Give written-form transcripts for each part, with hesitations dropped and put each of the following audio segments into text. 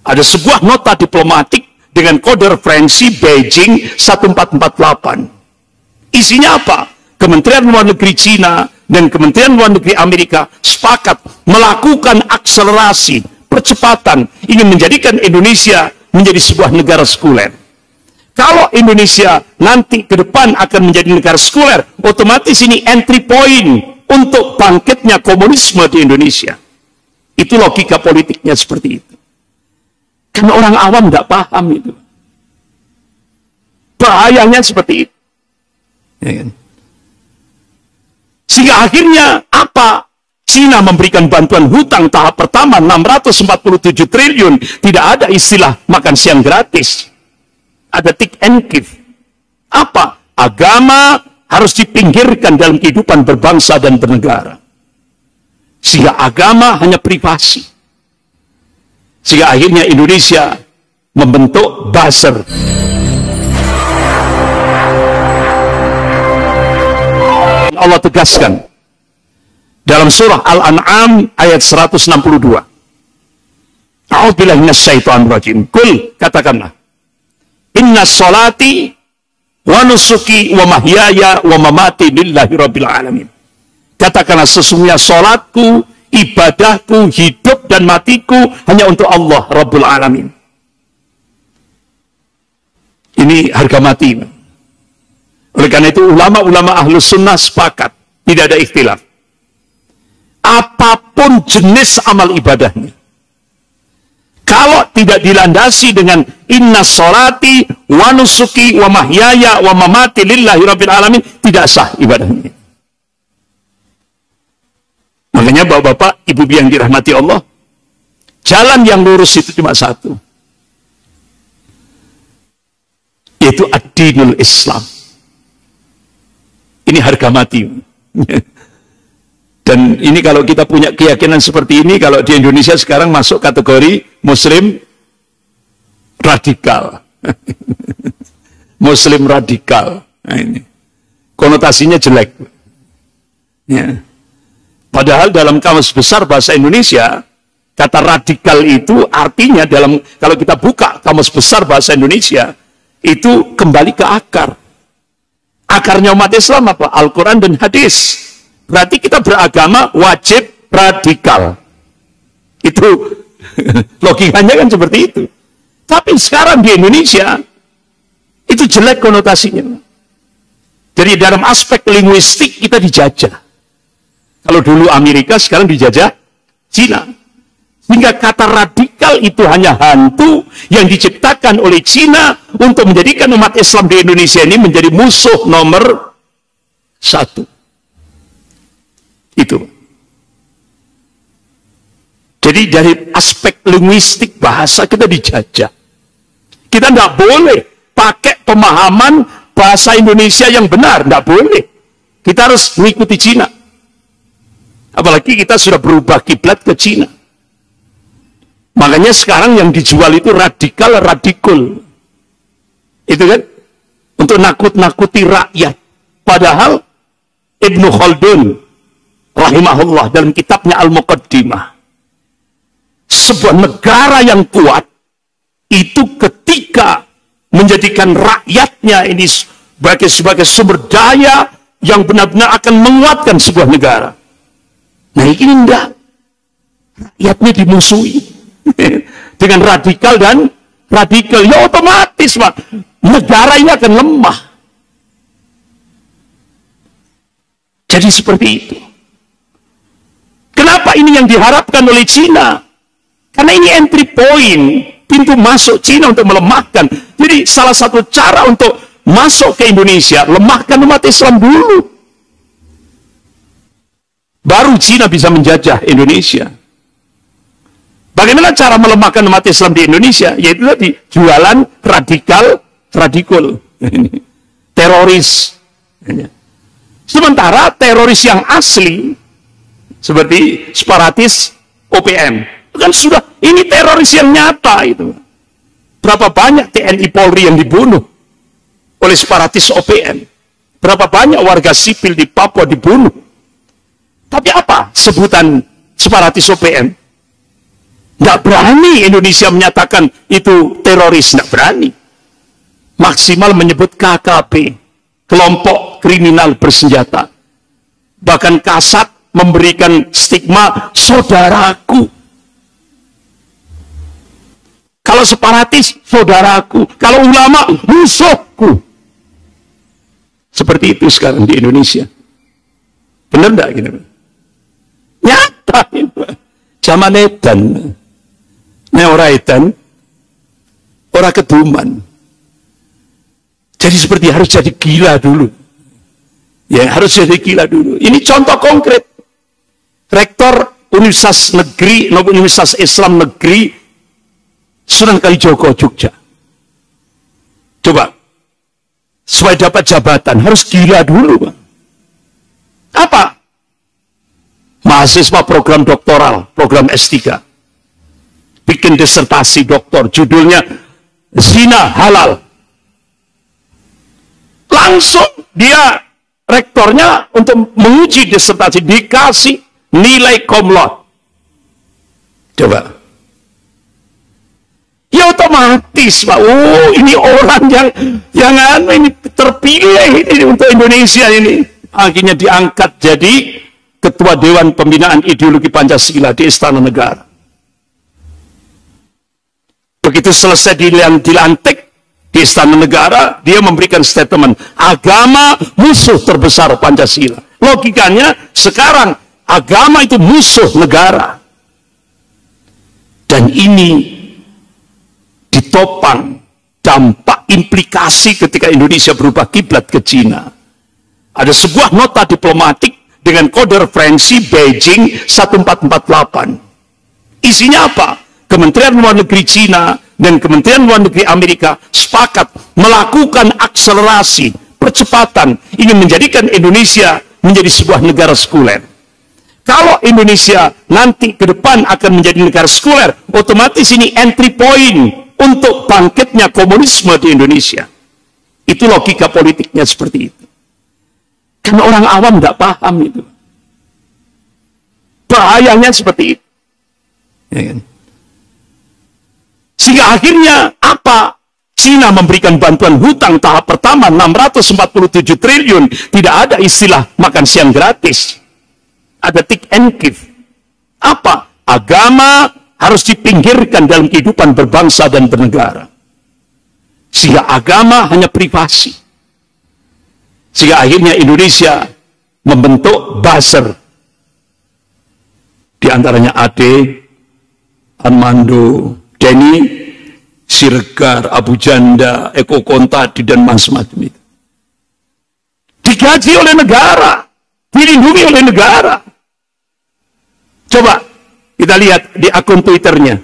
Ada sebuah nota diplomatik dengan kode referensi Beijing 1448. Isinya apa? Kementerian Luar Negeri Cina dan Kementerian Luar Negeri Amerika sepakat melakukan akselerasi, percepatan, ingin menjadikan Indonesia menjadi sebuah negara sekuler. Kalau Indonesia nanti ke depan akan menjadi negara sekuler, otomatis ini entry point untuk bangkitnya komunisme di Indonesia. Itu logika politiknya seperti itu. Karena orang awam tidak paham itu. Bahayanya seperti itu. Ya kan? Sehingga akhirnya apa? Cina memberikan bantuan hutang tahap pertama 647 triliun. Tidak ada istilah makan siang gratis. Ada take and give. Apa? Agama harus dipinggirkan dalam kehidupan berbangsa dan bernegara. Sehingga agama hanya privasi. Sehingga akhirnya Indonesia membentuk buzzer. Allah tegaskan dalam surah Al-An'am ayat 162. A'udzubillahi minasyaitonir rajim. Qul, katakanlah, inna sholati wa nusuki wa mahyaya wa mamati lillahi rabbil alamin. Katakanlah sesungguhnya salatku, ibadahku, hidup dan matiku hanya untuk Allah Rabbul Alamin. Ini harga mati. Oleh karena itu ulama-ulama ahlus sunnah sepakat, tidak ada ikhtilaf. Apapun jenis amal ibadahnya, kalau tidak dilandasi dengan inna sholati wa nusuki wa mahyaya wa mamati lillahi rabbil alamin, tidak sah ibadahnya. Makanya bapak-bapak, ibu-ibu yang dirahmati Allah, jalan yang lurus itu cuma satu, yaitu ad-dinul Islam. Ini harga mati. Dan ini kalau kita punya keyakinan seperti ini, kalau di Indonesia sekarang masuk kategori Muslim radikal. Muslim radikal. Nah, ini konotasinya jelek. Ya. Padahal dalam kamus besar bahasa Indonesia, kata radikal itu artinya kalau kita buka kamus besar bahasa Indonesia, itu kembali ke akar. Akarnya umat Islam apa? Al-Quran dan hadis. Berarti kita beragama wajib radikal. Itu logikanya kan seperti itu. Tapi sekarang di Indonesia, itu jelek konotasinya. Jadi dalam aspek linguistik kita dijajah. Kalau dulu Amerika, sekarang dijajah Cina. Sehingga kata radikal itu hanya hantu yang diciptakan oleh Cina untuk menjadikan umat Islam di Indonesia ini menjadi musuh nomor 1. Itu. Jadi dari aspek linguistik bahasa kita dijajah. Kita tidak boleh pakai pemahaman bahasa Indonesia yang benar. Tidak boleh. Kita harus mengikuti Cina. Apalagi kita sudah berubah kiblat ke Cina. Makanya sekarang yang dijual itu radikul. Itu kan? Untuk nakut-nakuti rakyat. Padahal Ibnu Khaldun rahimahullah dalam kitabnya Al-Muqaddimah, sebuah negara yang kuat itu ketika menjadikan rakyatnya ini sebagai sumber daya yang benar-benar akan menguatkan sebuah negara. Nah ini enggak. Rakyatnya dimusuhi dengan radikal dan radikal, ya otomatis Pak, negara ini akan lemah. Jadi seperti itu. Kenapa ini yang diharapkan oleh Cina? Karena ini entry point, pintu masuk Cina untuk melemahkan. Jadi salah satu cara untuk masuk ke Indonesia, lemahkan umat Islam dulu. Baru Cina bisa menjajah Indonesia. Bagaimana cara melemahkan umat Islam di Indonesia? Yaitu tadi, jualan radikal, teroris. Sementara teroris yang asli, seperti separatis OPM, kan sudah, ini teroris yang nyata itu. Berapa banyak TNI Polri yang dibunuh oleh separatis OPM? Berapa banyak warga sipil di Papua dibunuh? Tapi apa sebutan separatis OPM? Nggak berani Indonesia menyatakan itu teroris, nggak berani. Maksimal menyebut KKP, kelompok kriminal bersenjata. Bahkan kasat memberikan stigma saudaraku. Kalau separatis, saudaraku. Kalau ulama, musuhku. Seperti itu sekarang di Indonesia. Benar enggak gitu? Nyata itu. Zaman edan. Nah, orang edan, orang keduman. Jadi seperti harus jadi gila dulu. Ya, harus jadi gila dulu. Ini contoh konkret. Rektor Universitas Negeri, Universitas Islam Negeri Sunan Kalijogo, Jogja. Coba, supaya dapat jabatan harus gila dulu, Bang. Apa? Mahasiswa program doktoral, program S3. Bikin disertasi doktor, judulnya Zina Halal. Langsung dia, rektornya untuk menguji disertasi, dikasih nilai cum laude. Coba. Ya otomatis, Pak. Oh, ini orang yang ini terpilih ini untuk Indonesia ini. Akhirnya diangkat jadi Ketua Dewan Pembinaan Ideologi Pancasila di Istana Negara. Begitu selesai dilantik di Istana Negara, dia memberikan statement, agama musuh terbesar Pancasila. Logikanya sekarang agama itu musuh negara. Dan ini ditopang dampak implikasi ketika Indonesia berubah kiblat ke Cina. Ada sebuah nota diplomatik dengan kode referensi Beijing 1448. Isinya apa? Kementerian Luar Negeri Cina dan Kementerian Luar Negeri Amerika sepakat melakukan akselerasi, percepatan, ingin menjadikan Indonesia menjadi sebuah negara sekuler. Kalau Indonesia nanti ke depan akan menjadi negara sekuler, otomatis ini entry point untuk bangkitnya komunisme di Indonesia. Itu logika politiknya seperti itu. Karena orang awam tidak paham itu. Bahayanya seperti itu. Ya kan? Sehingga akhirnya apa? Cina memberikan bantuan hutang tahap pertama 647 triliun. Tidak ada istilah makan siang gratis. Ada take and give. Apa? Agama harus dipinggirkan dalam kehidupan berbangsa dan bernegara. Sehingga agama hanya privasi. Sehingga akhirnya Indonesia membentuk buzzer. Di antaranya Ade, Armando, Denny, Siregar, Abu Janda, Eko Kontadi, dan macam-macam itu. Digaji oleh negara. Dilindungi oleh negara. Coba kita lihat di akun Twitternya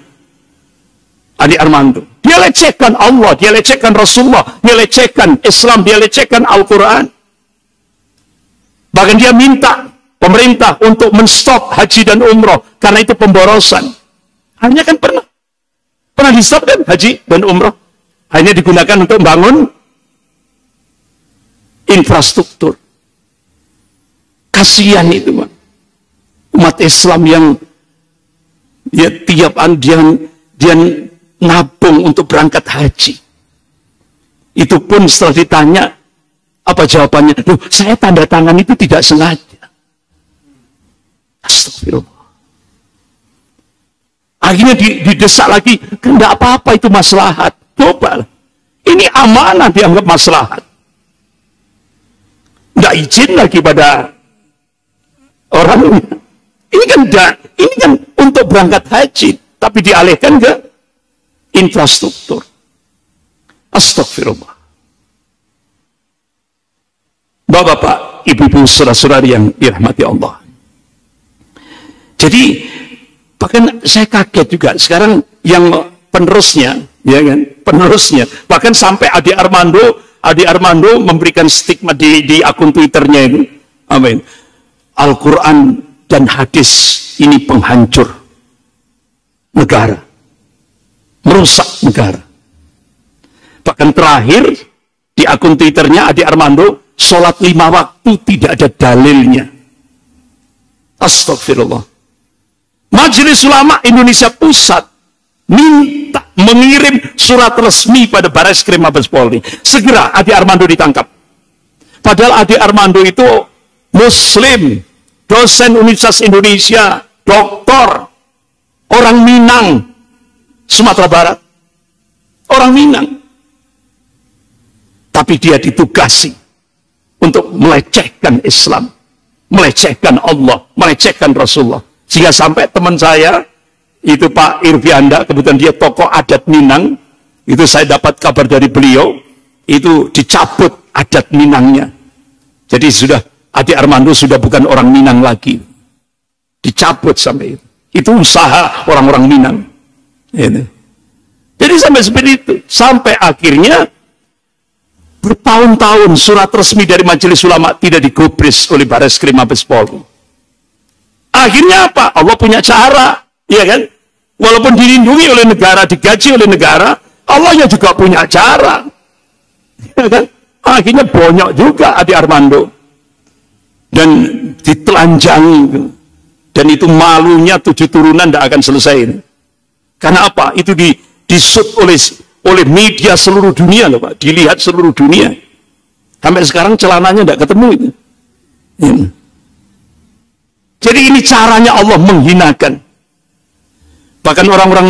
Adi Armando. Dia lecehkan Allah, dia lecehkan Rasulullah, dia lecehkan Islam, dia lecehkan Al-Quran. Bahkan dia minta pemerintah untuk menstop haji dan umroh karena itu pemborosan. Hanya kan pernah di stop kan haji dan umroh. Hanya digunakan untuk membangun infrastruktur. Kasihan itu, Pak. Umat Islam yang dia tiap dia nabung untuk berangkat haji. Itu pun setelah ditanya apa jawabannya? Loh, saya tanda tangan itu tidak sengaja. Astagfirullah. Akhirnya didesak lagi, enggak apa-apa itu maslahat. Coba, ini amanah dianggap maslahat. Enggak izin lagi pada orangnya. Ini kan untuk berangkat haji, tapi dialihkan ke infrastruktur. Astagfirullah. Bapak-bapak, ibu-ibu, saudara-saudari yang dirahmati Allah. Jadi, bahkan saya kaget juga sekarang yang penerusnya, ya kan, penerusnya, bahkan sampai Adi Armando memberikan stigma di akun Twitternya itu, amin. Al-Quran dan hadis ini penghancur negara, merusak negara. Bahkan terakhir di akun Twitternya Adi Armando, sholat 5 waktu tidak ada dalilnya. Astagfirullah. Majelis Ulama Indonesia Pusat minta mengirim surat resmi pada Bareskrim Mabes Polri. Segera Ade Armando ditangkap. Padahal Ade Armando itu Muslim, dosen Universitas Indonesia, doktor, orang Minang, Sumatera Barat. Orang Minang. Tapi dia ditugasi untuk melecehkan Islam, melecehkan Allah, melecehkan Rasulullah. Sehingga sampai teman saya, itu Pak Irvianda, kebetulan dia tokoh adat Minang, itu saya dapat kabar dari beliau, itu dicabut adat Minangnya. Jadi sudah, Ade Armando sudah bukan orang Minang lagi. Dicabut sampai itu. Itu usaha orang-orang Minang. Gitu. Jadi sampai seperti itu. Sampai akhirnya, bertahun-tahun surat resmi dari Majelis Ulama tidak digubris oleh Bareskrim Mabes Polri. Akhirnya apa? Allah punya cara, ya kan? Walaupun dilindungi oleh negara, digaji oleh negara, Allahnya juga punya cara. Ya kan? Akhirnya bonyok juga Ade Armando. Dan ditelanjangi. Dan itu malunya 7 turunan tidak akan selesai. Karena apa? Itu disut oleh media seluruh dunia loh Pak. Dilihat seluruh dunia. Sampai sekarang celananya tidak ketemu itu. Ya. Jadi ini caranya Allah menghinakan. Bahkan orang-orang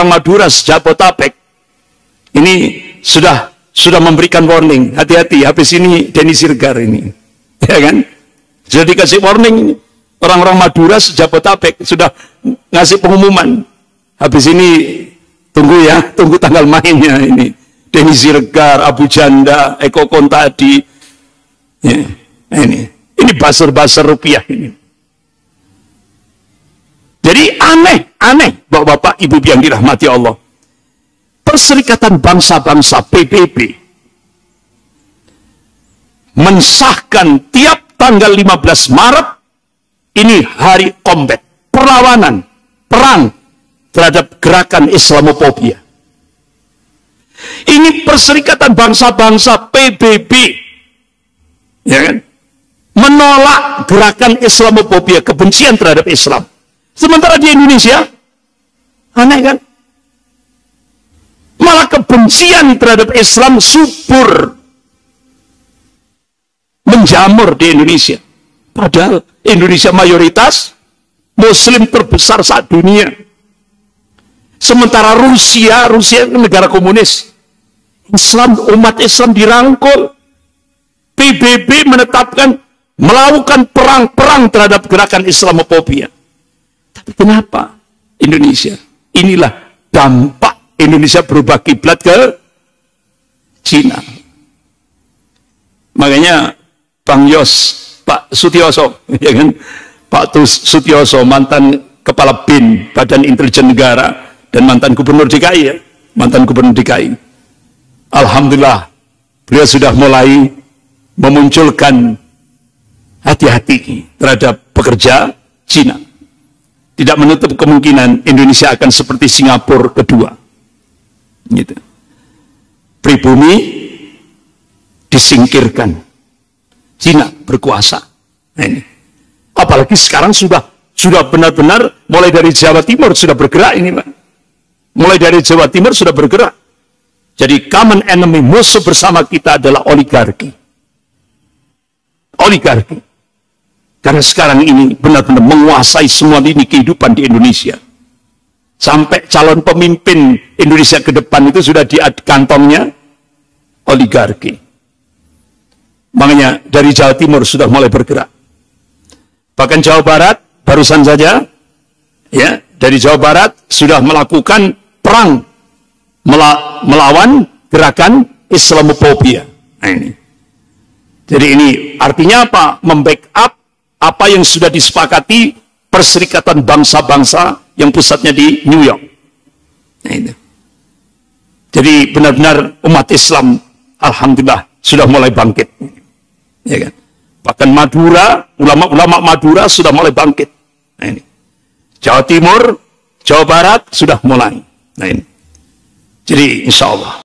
Madura Jabotabek ini sudah memberikan warning, hati-hati, habis ini Denny Sirgar ini, ya kan? Sudah dikasih warning, orang-orang Madura Jabotabek sudah ngasih pengumuman, habis ini tunggu ya, tunggu tanggal mainnya ini. Denny Sirgar, Abu Janda, Eko Kontadi, ya, ini buzzer-buzzer rupiah ini. Jadi aneh, Bapak-bapak, Ibu yang dirahmati Allah. Perserikatan Bangsa-Bangsa PBB mensahkan tiap tanggal 15 Maret ini hari combat, perlawanan, perang terhadap gerakan Islamofobia. Ini Perserikatan Bangsa-Bangsa PBB, ya kan? Menolak gerakan Islamofobia, kebencian terhadap Islam. Sementara di Indonesia, aneh kan? Malah kebencian terhadap Islam subur, menjamur di Indonesia. Padahal Indonesia mayoritas Muslim terbesar saat dunia. Sementara Rusia negara komunis. Umat Islam dirangkul. PBB menetapkan melakukan perang terhadap gerakan Islamofobia. Tapi kenapa Indonesia? Inilah dampak Indonesia berubah kiblat ke Cina. Makanya Bang Yos, Pak Sutioso, ya kan? Pak Sutioso, mantan Kepala BIN, Badan Intelijen Negara, dan mantan Gubernur DKI, ya, mantan Gubernur DKI. Alhamdulillah, beliau sudah mulai memunculkan hati-hati terhadap pekerja Cina. Tidak menutup kemungkinan Indonesia akan seperti Singapura kedua. Gitu. Pribumi disingkirkan. Cina berkuasa. Nah, ini. Apalagi sekarang sudah benar-benar mulai dari Jawa Timur sudah bergerak ini, Pak. Mulai dari Jawa Timur sudah bergerak. Jadi common enemy, musuh bersama kita adalah oligarki. Oligarki. Karena sekarang ini benar-benar menguasai semua lini kehidupan di Indonesia. Sampai calon pemimpin Indonesia ke depan itu sudah di kantongnya oligarki. Makanya dari Jawa Timur sudah mulai bergerak. Bahkan Jawa Barat barusan saja, ya, dari Jawa Barat sudah melakukan perang melawan gerakan Islamofobia. Nah, ini. Jadi ini artinya apa? Membackup apa yang sudah disepakati Perserikatan Bangsa-Bangsa yang pusatnya di New York. Nah, itu. Jadi benar-benar umat Islam, alhamdulillah, sudah mulai bangkit. Ya kan? Bahkan Madura, ulama-ulama Madura sudah mulai bangkit. Nah, ini. Jawa Timur, Jawa Barat sudah mulai. Nah, ini. Jadi insya Allah.